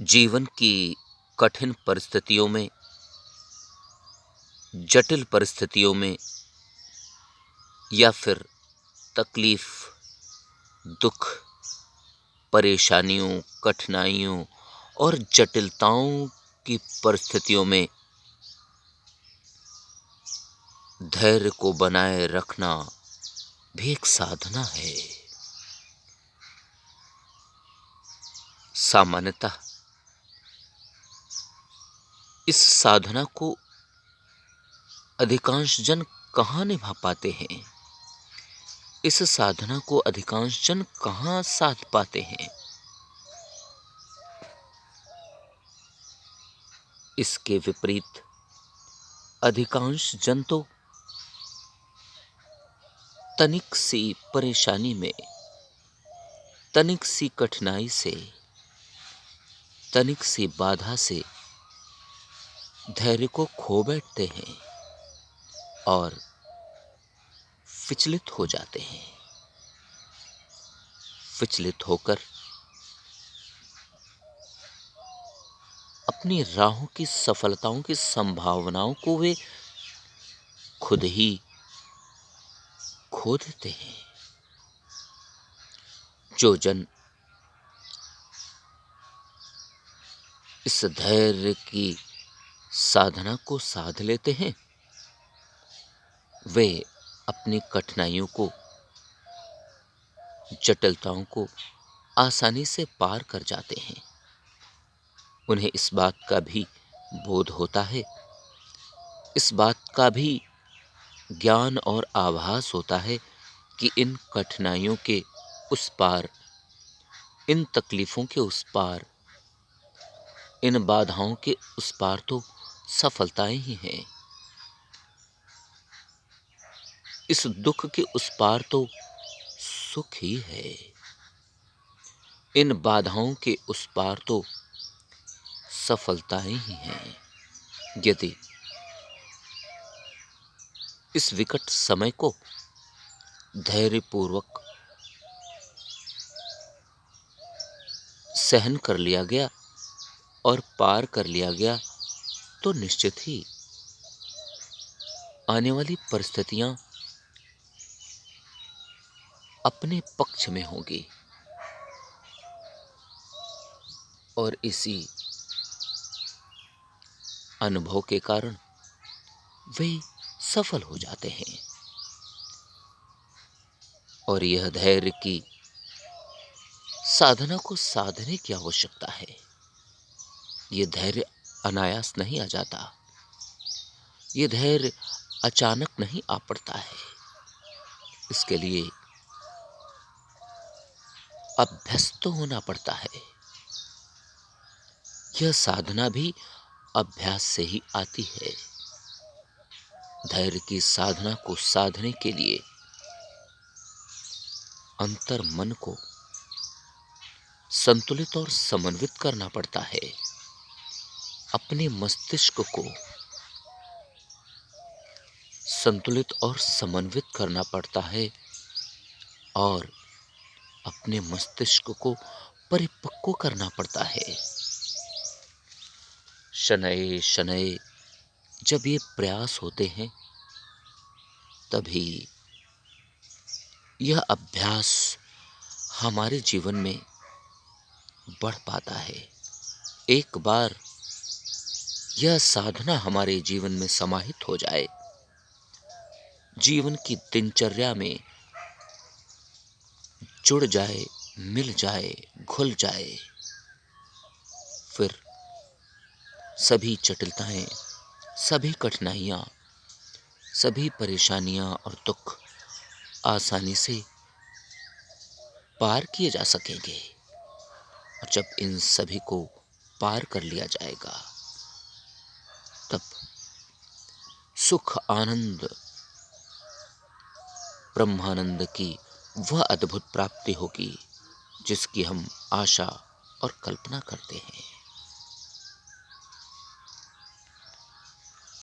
जीवन की कठिन परिस्थितियों में, जटिल परिस्थितियों में या फिर तकलीफ, दुख, परेशानियों, कठिनाइयों और जटिलताओं की परिस्थितियों में धैर्य को बनाए रखना भी एक साधना है। सामान्यतः इस साधना को अधिकांश जन कहाँ निभा पाते हैं? इस साधना को अधिकांश जन कहाँ साध पाते हैं? इसके विपरीत अधिकांश जन तो तनिक सी परेशानी में, तनिक सी कठिनाई से, तनिक सी बाधा से धैर्य को खो बैठते हैं और विचलित हो जाते हैं। विचलित होकर अपनी राहों की सफलताओं की संभावनाओं को वे खुद ही खो देते हैं। जो जन इस धैर्य की साधना को साध लेते हैं, वे अपनी कठिनाइयों को, जटिलताओं को आसानी से पार कर जाते हैं। उन्हें इस बात का भी बोध होता है, इस बात का भी ज्ञान और आभास होता है कि इन कठिनाइयों के उस पार, इन तकलीफों के उस पार, इन बाधाओं के उस पार तो सफलताएं ही हैं। इस दुख के उस पार तो सुख ही है। इन बाधाओं के उस पार तो सफलताएं ही हैं। यदि इस विकट समय को धैर्यपूर्वक सहन कर लिया गया और पार कर लिया गया, तो निश्चित ही आने वाली परिस्थितियां अपने पक्ष में होंगी और इसी अनुभव के कारण वे सफल हो जाते हैं। और यह धैर्य की साधना को साधने की आवश्यकता है। यह धैर्य अनायास नहीं आ जाता। यह धैर्य अचानक नहीं आ पड़ता है। इसके लिए अभ्यस्त होना पड़ता है। यह साधना भी अभ्यास से ही आती है। धैर्य की साधना को साधने के लिए अंतर मन को संतुलित और समन्वित करना पड़ता है। अपने मस्तिष्क को संतुलित और समन्वित करना पड़ता है और अपने मस्तिष्क को परिपक्व करना पड़ता है। शनैः शनैः जब ये प्रयास होते हैं, तभी यह अभ्यास हमारे जीवन में बढ़ पाता है। एक बार यह साधना हमारे जीवन में समाहित हो जाए, जीवन की दिनचर्या में जुड़ जाए, मिल जाए, घुल जाए, फिर सभी जटिलताएं, सभी कठिनाइयां, सभी परेशानियां और दुख आसानी से पार किए जा सकेंगे। और जब इन सभी को पार कर लिया जाएगा, तब सुख, आनंद, ब्रह्मानंद की वह अद्भुत प्राप्ति होगी जिसकी हम आशा और कल्पना करते हैं।